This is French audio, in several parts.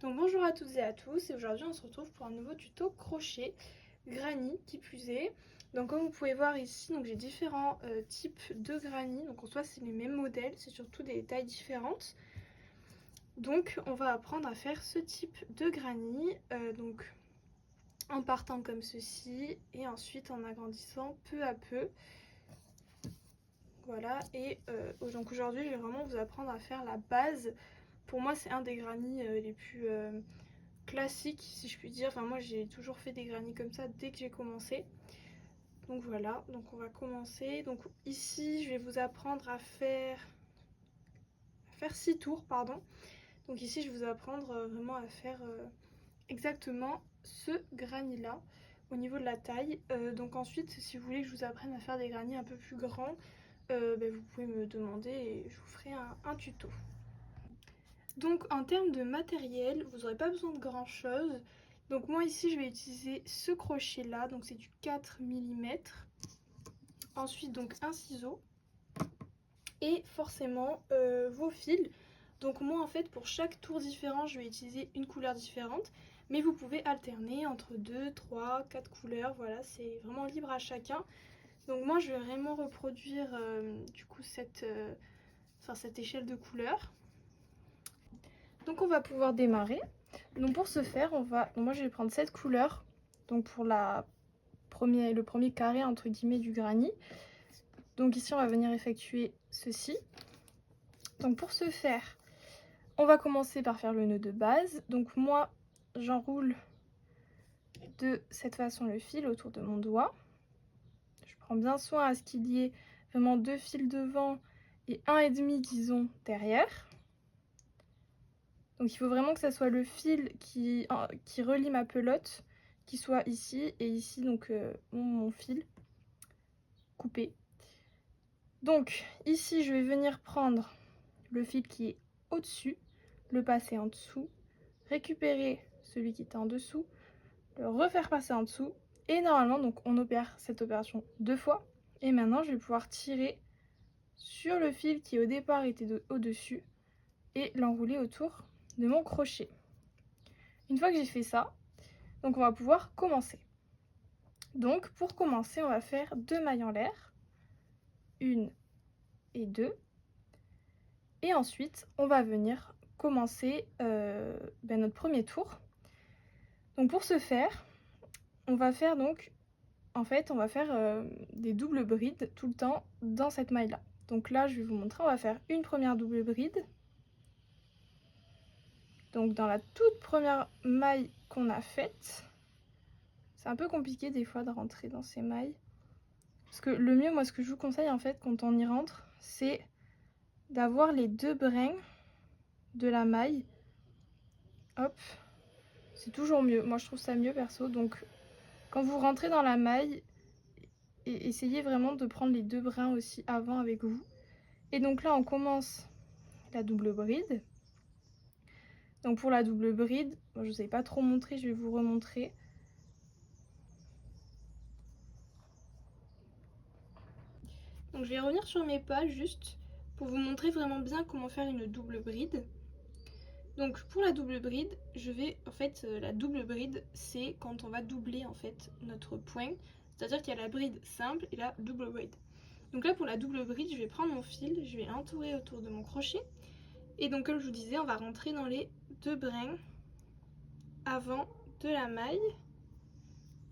Donc bonjour à toutes et à tous, et aujourd'hui on se retrouve pour un nouveau tuto crochet granny qui plus est. Donc comme vous pouvez voir ici, j'ai différents types de granny, donc en soi c'est les mêmes modèles, c'est surtout des tailles différentes. Donc on va apprendre à faire ce type de granny, donc en partant comme ceci et ensuite en agrandissant peu à peu. Voilà, et donc aujourd'hui je vais vraiment vous apprendre à faire la base. Pour moi c'est un des granny les plus classique si je puis dire. Enfin moi j'ai toujours fait des granny comme ça dès que j'ai commencé. Donc voilà, donc on va commencer. Donc ici je vais vous apprendre à faire 6 tours, pardon. Donc ici je vais vous apprendre vraiment à faire exactement ce granny là au niveau de la taille. Donc ensuite si vous voulez que je vous apprenne à faire des granny un peu plus grands, vous pouvez me demander et je vous ferai un tuto. Donc en termes de matériel, vous n'aurez pas besoin de grand chose. Donc moi ici je vais utiliser ce crochet là, donc c'est du 4 mm. Ensuite donc un ciseau et forcément vos fils. Donc moi en fait pour chaque tour différent je vais utiliser une couleur différente. Mais vous pouvez alterner entre 2, 3, 4 couleurs, voilà, c'est vraiment libre à chacun. Donc moi je vais vraiment reproduire du coup cette échelle de couleurs. Donc on va pouvoir démarrer. Donc pour ce faire, moi je vais prendre cette couleur, donc pour le premier carré entre guillemets du granny. Donc ici on va venir effectuer ceci. Donc pour ce faire, on va commencer par faire le nœud de base. Donc moi j'enroule de cette façon le fil autour de mon doigt. Je prends bien soin à ce qu'il y ait vraiment 2 fils devant et 1,5 disons derrière. Donc il faut vraiment que ça soit le fil qui relie ma pelote, qui soit ici, et ici donc mon fil coupé. Donc ici je vais venir prendre le fil qui est au-dessus, le passer en dessous, récupérer celui qui était en dessous, le refaire passer en dessous, et normalement donc on opère cette opération 2 fois. Et maintenant je vais pouvoir tirer sur le fil qui au départ était au-dessus et l'enrouler autour de mon crochet. Une fois que j'ai fait ça, donc on va pouvoir commencer. Donc pour commencer, on va faire 2 mailles en l'air, 1 et 2. Et ensuite, on va venir commencer notre premier tour. Donc pour ce faire, on va faire des doubles brides tout le temps dans cette maille là. Donc là, je vais vous montrer, on va faire une première double bride. Donc dans la toute première maille qu'on a faite, c'est un peu compliqué des fois de rentrer dans ces mailles. Parce que le mieux, moi ce que je vous conseille en fait quand on y rentre, c'est d'avoir les 2 brins de la maille. Hop, c'est toujours mieux. Moi je trouve ça mieux perso. Donc quand vous rentrez dans la maille, essayez vraiment de prendre les 2 brins aussi avant avec vous. Et donc là on commence la double bride. Donc pour la double bride, je ne vous ai pas trop montré, je vais vous remontrer. Donc je vais revenir sur mes pas juste pour vous montrer vraiment bien comment faire une double bride. Donc pour la double bride, la double bride c'est quand on va doubler en fait notre point, c'est-à-dire qu'il y a la bride simple et la double bride. Donc là pour la double bride, je vais prendre mon fil, je vais l'entourer autour de mon crochet et donc comme je vous disais, on va rentrer dans les 2 brins avant de la maille.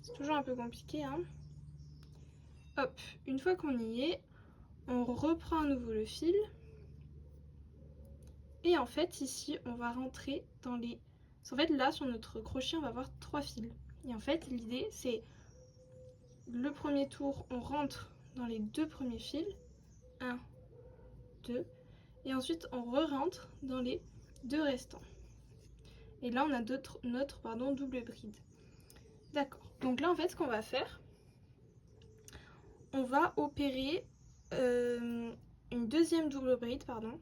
C'est toujours un peu compliqué hein. Hop, une fois qu'on y est, on reprend à nouveau le fil. Et en fait ici on va rentrer dans les... En fait là sur notre crochet on va avoir 3 fils. Et en fait l'idée c'est le premier tour on rentre dans les 2 premiers fils. 1, 2. Et ensuite on re-rentre dans les 2 restants. Et là on a notre double bride. D'accord. Donc là en fait ce qu'on va faire, on va opérer une deuxième double bride, pardon.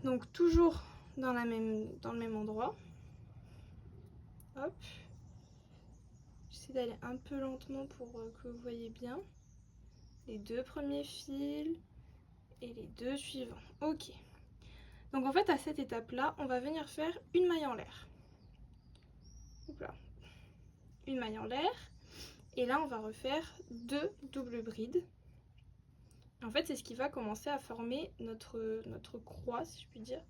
Donc toujours dans le même endroit. Hop. J'essaie d'aller un peu lentement pour que vous voyez bien. Les 2 premiers fils et les 2 suivants. Ok. Donc en fait à cette étape là on va venir faire une maille en l'air. Là. Une maille en l'air et là on va refaire 2 doubles brides. En fait c'est ce qui va commencer à former notre croix si je puis dire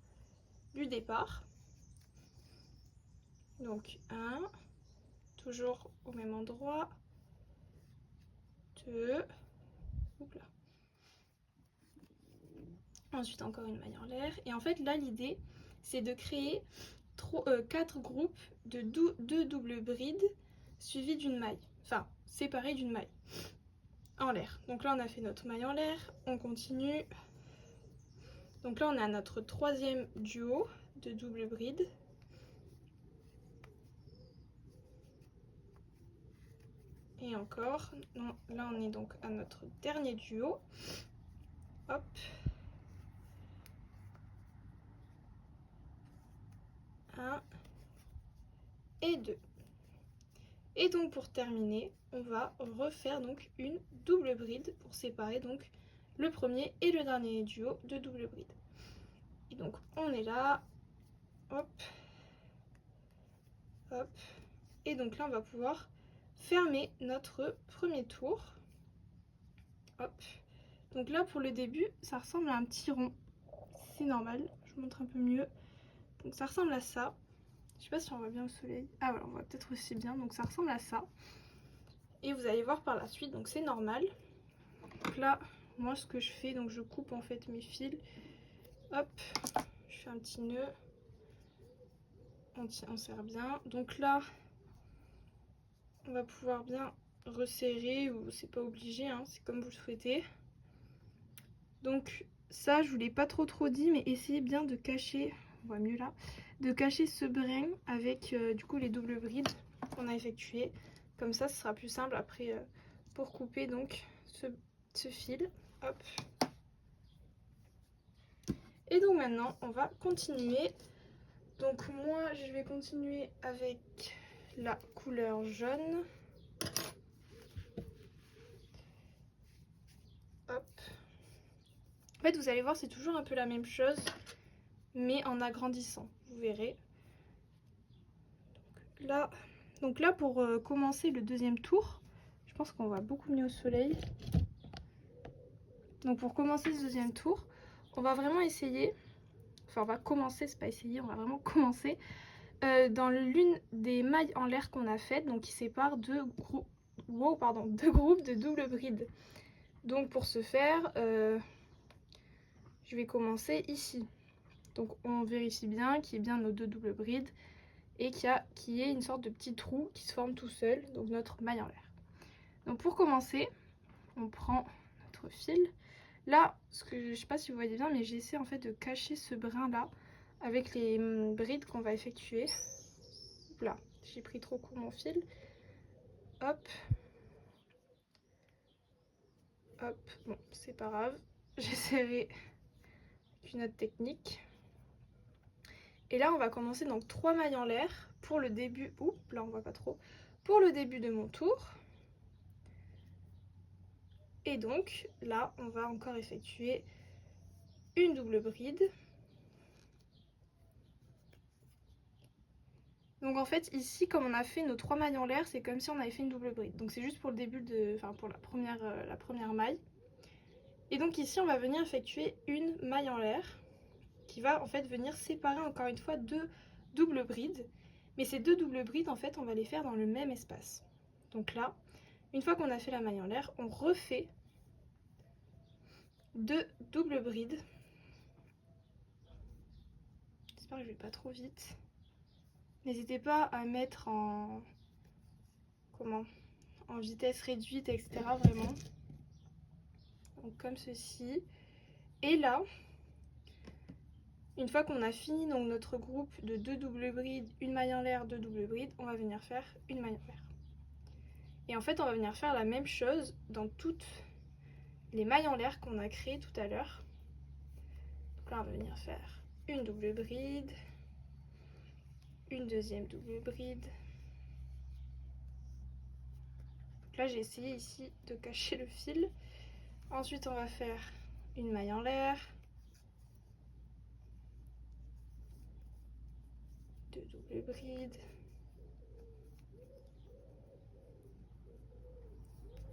du départ. Donc 1, toujours au même endroit, 2, là. Ensuite encore une maille en l'air et en fait là l'idée c'est de créer 4 groupes de 2 doubles brides suivies d'une maille, enfin séparées d'une maille en l'air. Donc là on a fait notre maille en l'air, on continue. Donc là on a notre troisième duo de double bride. Et encore, non, là on est donc à notre dernier duo. Hop. Un et 2. Et donc pour terminer, on va refaire donc une double bride pour séparer donc le premier et le dernier duo de double bride. Et donc on est là, hop, hop. Et donc là on va pouvoir fermer notre premier tour. Hop. Donc là pour le début, ça ressemble à un petit rond. C'est normal, je vous montre un peu mieux. Donc ça ressemble à ça. Je sais pas si on voit bien le soleil. Ah voilà, on voit peut-être aussi bien. Donc ça ressemble à ça. Et vous allez voir par la suite, donc c'est normal. Donc là, moi ce que je fais, donc je coupe en fait mes fils. Hop, je fais un petit nœud. On serre bien. Donc là, on va pouvoir bien resserrer ou c'est pas obligé, hein, c'est comme vous le souhaitez. Donc ça, je vous l'ai pas trop dit, mais essayez bien de cacher, on voit mieux là, de cacher ce brin avec du coup les doubles brides qu'on a effectuées. Comme ça, ce sera plus simple après pour couper donc ce fil. Hop. Et donc maintenant, on va continuer. Donc moi, je vais continuer avec la couleur jaune. Hop. En fait, vous allez voir, c'est toujours un peu la même chose, mais en agrandissant, vous verrez. Donc là pour commencer le deuxième tour, je pense qu'on voit beaucoup mieux au soleil. Donc pour commencer ce deuxième tour, on va vraiment essayer, enfin on va commencer, c'est pas essayer, on va vraiment commencer dans l'une des mailles en l'air qu'on a faites, donc qui sépare deux groupes de double bride. Donc pour ce faire, je vais commencer ici. Donc on vérifie bien qu'il y ait bien nos deux doubles brides et qu'il y ait une sorte de petit trou qui se forme tout seul, donc notre maille en l'air. Donc pour commencer, on prend notre fil. Là, je sais pas si vous voyez bien, mais j'essaie en fait de cacher ce brin là avec les brides qu'on va effectuer. Là, j'ai pris trop court mon fil. Hop. Hop. Bon, c'est pas grave. J'essaierai une autre technique. Et là, on va commencer donc 3 mailles en l'air pour le début. Oups, là on voit pas trop. Pour le début de mon tour. Et donc là, on va encore effectuer une double bride. Donc en fait ici comme on a fait nos 3 mailles en l'air, c'est comme si on avait fait une double bride. Donc c'est juste pour le début de, enfin pour la première maille. Et donc ici on va venir effectuer une maille en l'air qui va en fait venir séparer encore une fois deux doubles brides. Mais ces deux doubles brides en fait on va les faire dans le même espace. Donc là, une fois qu'on a fait la maille en l'air, on refait deux doubles brides. J'espère que je vais pas trop vite. N'hésitez pas à mettre en vitesse réduite, etc. Vraiment. Donc comme ceci. Et là, une fois qu'on a fini donc notre groupe de deux doubles brides, une maille en l'air, deux doubles brides, on va venir faire une maille en l'air. Et en fait, on va venir faire la même chose dans toutes les mailles en l'air qu'on a créées tout à l'heure. Donc là, on va venir faire une double bride, une deuxième double bride. Donc là, j'ai essayé ici de cacher le fil. Ensuite, on va faire une maille en l'air, 2 doubles brides.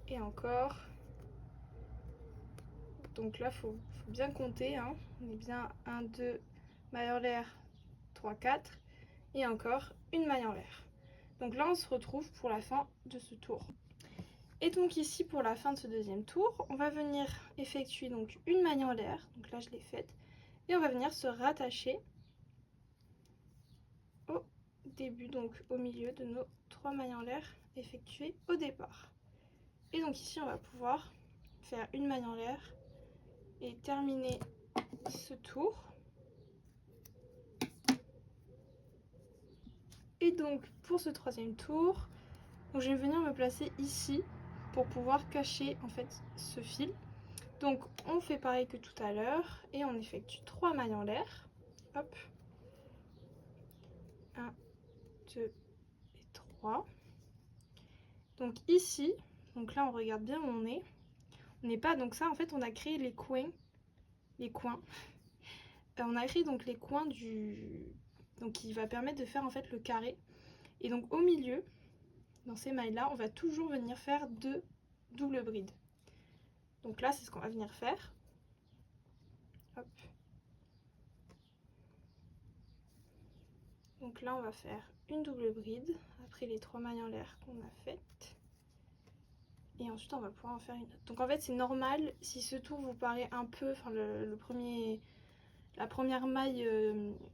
Et encore. Donc là, faut bien compter, hein. On est bien 1, 2, maille en l'air, 3, 4. Et encore une maille en l'air. Donc là, on se retrouve pour la fin de ce tour. Et donc ici, pour la fin de ce deuxième tour, on va venir effectuer donc une maille en l'air. Donc là, je l'ai faite. Et on va venir se rattacher au début, donc au milieu de nos 3 mailles en l'air effectuées au départ. Et donc ici, on va pouvoir faire une maille en l'air et terminer ce tour. Et donc pour ce troisième tour, donc je vais venir me placer ici pour pouvoir cacher en fait ce fil. Donc on fait pareil que tout à l'heure et on effectue 3 mailles en l'air. Hop. 1, 2 et 3. Donc ici, donc là on regarde bien où on est. On n'est pas, donc ça en fait on a créé les coins. On a créé donc les coins donc qui va permettre de faire en fait le carré. Et donc au milieu, dans ces mailles là, on va toujours venir faire 2 doubles brides. Donc là c'est ce qu'on va venir faire. Hop. Donc là on va faire une double bride après les 3 mailles en l'air qu'on a faites. Et ensuite on va pouvoir en faire une autre. Donc en fait c'est normal si ce tour vous paraît un peu, enfin la première maille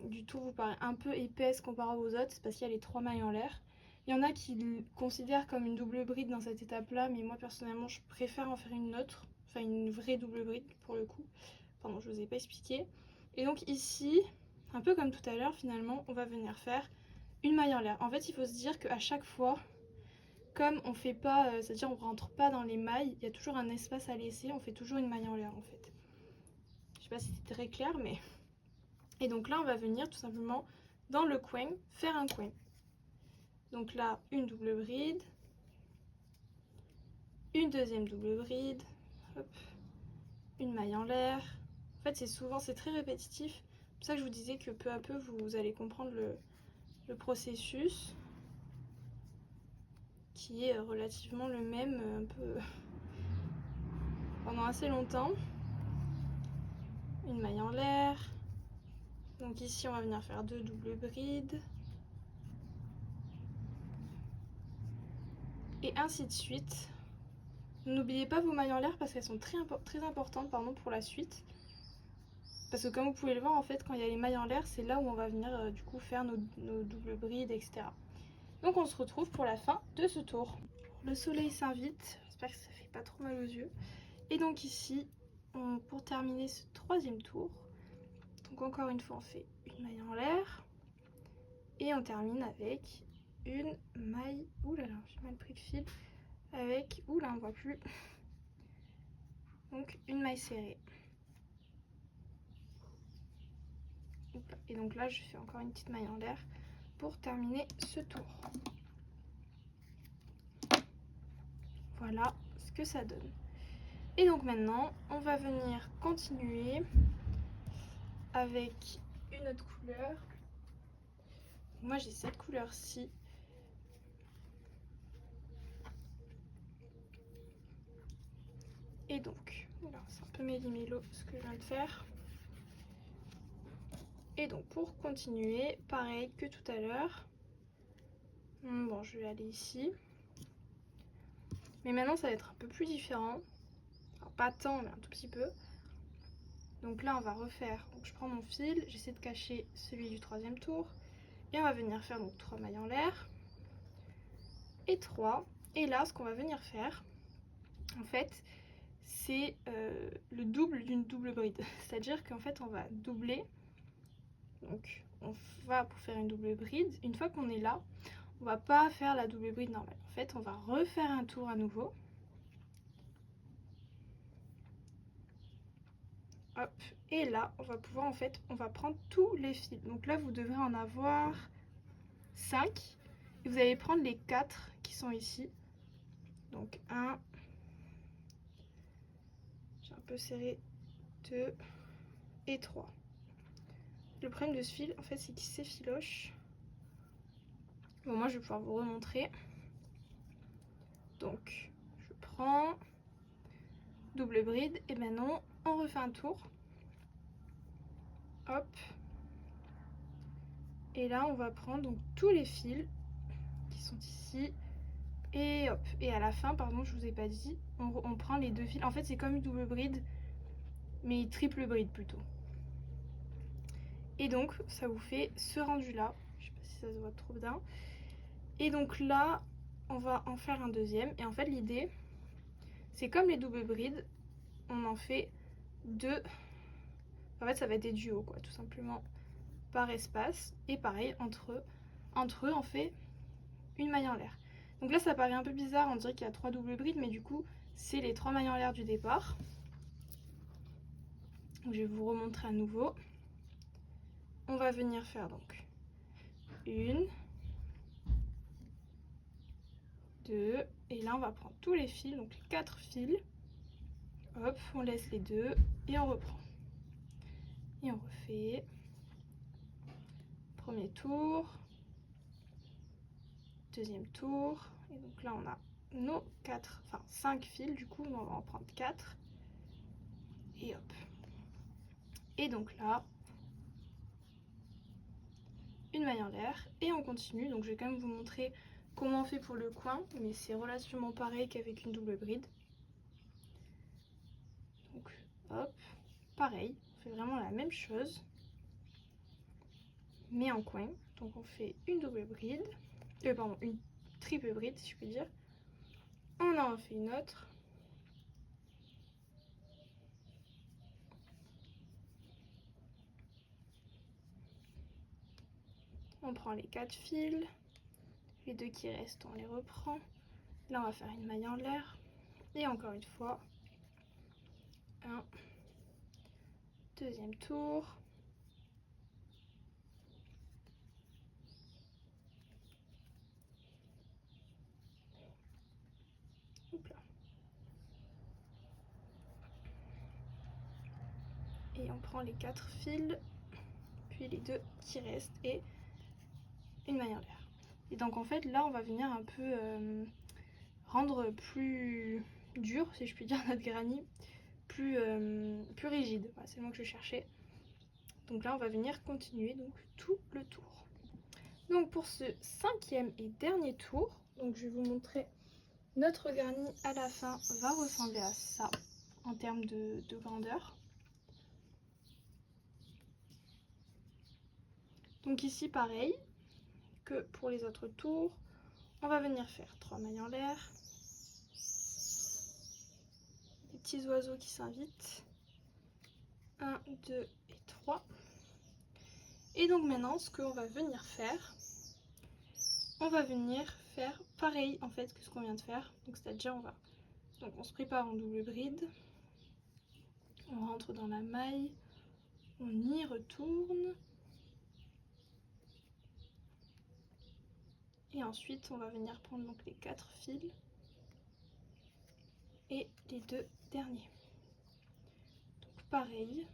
du tour vous paraît un peu épaisse comparée aux autres, c'est parce qu'il y a les 3 mailles en l'air. Il y en a qui le considèrent comme une double bride dans cette étape là, mais moi personnellement je préfère en faire une autre, enfin une vraie double bride pour le coup. Pardon, je vous ai pas expliqué. Et donc ici, un peu comme tout à l'heure finalement, on va venir faire une maille en l'air. En fait il faut se dire qu'à chaque fois, comme on fait pas, c'est-à-dire on rentre pas dans les mailles, il y a toujours un espace à laisser, on fait toujours une maille en l'air en fait. Je sais pas si c'est très clair, mais... Et donc là, on va venir tout simplement dans le coin, faire un coin. Donc là, une double bride, une deuxième double bride, hop, une maille en l'air. En fait, c'est très répétitif. C'est pour ça que je vous disais que peu à peu, vous allez comprendre le processus qui est relativement le même un peu pendant assez longtemps. Une maille en l'air. Donc ici, on va venir faire 2 doubles brides. Et ainsi de suite. N'oubliez pas vos mailles en l'air parce qu'elles sont très importantes pour la suite. Parce que comme vous pouvez le voir, en fait, quand il y a les mailles en l'air, c'est là où on va venir du coup faire nos doubles brides, etc. Donc on se retrouve pour la fin de ce tour. Le soleil s'invite, j'espère que ça fait pas trop mal aux yeux. Et donc ici, pour terminer ce troisième tour, donc encore une fois on fait une maille en l'air. Et on termine avec une maille... Ouh là là, j'ai mal pris le fil. Avec... Ouh là, on voit plus. Donc une maille serrée. Et donc là, je fais encore une petite maille en l'air pour terminer ce tour. Voilà ce que ça donne. Et donc maintenant, on va venir continuer avec une autre couleur. Moi, j'ai cette couleur-ci. Et donc, voilà, c'est un peu méli-mélo ce que je viens de faire. Et donc, pour continuer, pareil que tout à l'heure. Bon, je vais aller ici. Mais maintenant, ça va être un peu plus différent. Alors, pas tant, mais un tout petit peu. Donc là, on va refaire. Donc, je prends mon fil, j'essaie de cacher celui du troisième tour. Et on va venir faire donc 3 mailles en l'air. Et 3. Et là, ce qu'on va venir faire, en fait, c'est le double d'une double bride. C'est-à-dire qu'en fait, on va doubler. Donc, on va pour faire une double bride. Une fois qu'on est là, on va pas faire la double bride normale. En fait, on va refaire un tour à nouveau. Hop. Et là, on va pouvoir, en fait, on va prendre tous les fils. Donc là, vous devrez en avoir 5. Et vous allez prendre les 4 qui sont ici. Donc 1. J'ai un peu serré. 2 et 3. Le problème de ce fil, en fait, c'est qu'il s'effiloche. Bon, moi je vais pouvoir vous remontrer. Donc je prends double bride et maintenant on refait un tour. Hop. Et là on va prendre donc tous les fils qui sont ici. Et hop. Et à la fin, pardon, je vous ai pas dit, on prend les 2 fils. En fait c'est comme une double bride, mais triple bride plutôt. Et donc ça vous fait ce rendu là. Je sais pas si ça se voit trop bien. Et donc là on va en faire un deuxième. Et en fait l'idée, c'est comme les doubles brides, on en fait 2. En fait ça va être des duos quoi, tout simplement, par espace. Et pareil, entre eux on fait une maille en l'air. Donc là ça paraît un peu bizarre, on dirait qu'il y a 3 doubles brides, mais du coup c'est les 3 mailles en l'air du départ. Donc je vais vous remontrer à nouveau. On va venir faire donc 1, 2, et là on va prendre tous les fils, donc les 4 fils. Hop, on laisse les 2 et on reprend. Et on refait. Premier tour. Deuxième tour. Et donc là on a nos 5 fils, du coup on va en prendre 4. Et hop. Et donc là, une maille en l'air et on continue. Donc je vais quand même vous montrer comment on fait pour le coin, mais c'est relativement pareil qu'avec une double bride. Donc hop, pareil, on fait vraiment la même chose, mais en coin. Donc on fait une double bride, pardon, une triple bride si je puis dire. On en refait une autre. On prend les 4 fils, les 2 qui restent on les reprend. Là on va faire une maille en l'air et encore une fois un deuxième tour. Hop là. Et on prend les 4 fils, puis les 2 qui restent et une maille en l'air. Et donc en fait là on va venir un peu rendre plus dur, si je puis dire, notre granny, plus rigide. Voilà, c'est le mot que je cherchais. Donc là on va venir continuer donc tout le tour. Donc pour ce 5e et dernier tour, donc je vais vous montrer notre garni à la fin va ressembler à ça en termes de grandeur. Donc ici pareil que pour les autres tours, on va venir faire 3 mailles en l'air, des petits oiseaux qui s'invitent, 1, 2 et 3. Et donc maintenant ce qu'on va venir faire, on va venir faire pareil en fait que ce qu'on vient de faire. Donc c'est-à-dire on se prépare en double bride, on rentre dans la maille, on y retourne. Et ensuite on va venir prendre donc les 4 fils et les 2 derniers. Donc pareil.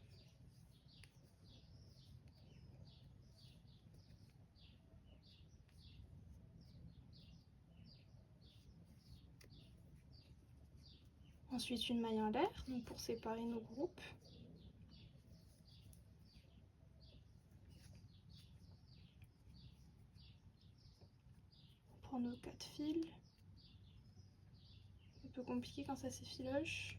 Ensuite une maille en l'air, donc pour séparer nos groupes. On prend nos 4 fils. Un peu compliqué quand ça s'effiloche.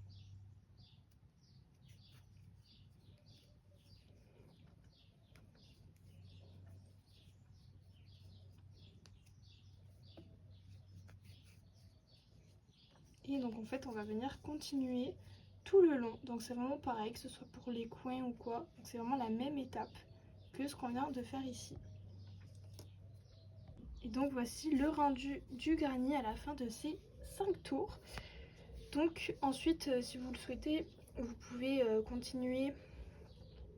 Et donc en fait on va venir continuer tout le long. Donc c'est vraiment pareil, que ce soit pour les coins ou quoi. C'est vraiment la même étape que ce qu'on vient de faire ici. Et donc voici le rendu du garni à la fin de ces 5 tours. Donc ensuite si vous le souhaitez, vous pouvez continuer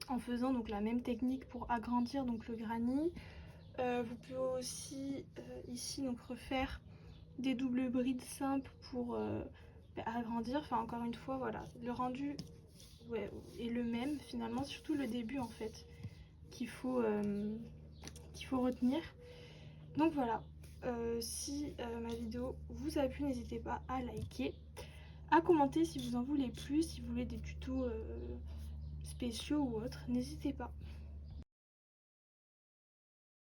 en faisant donc la même technique pour agrandir donc le granny. Vous pouvez aussi ici donc refaire des doubles brides simples pour agrandir. Enfin encore une fois voilà, le rendu est le même finalement, surtout le début en fait qu'il faut retenir. Donc voilà, Si ma vidéo vous a plu, n'hésitez pas à liker, à commenter si vous en voulez plus, si vous voulez des tutos spéciaux ou autres, n'hésitez pas.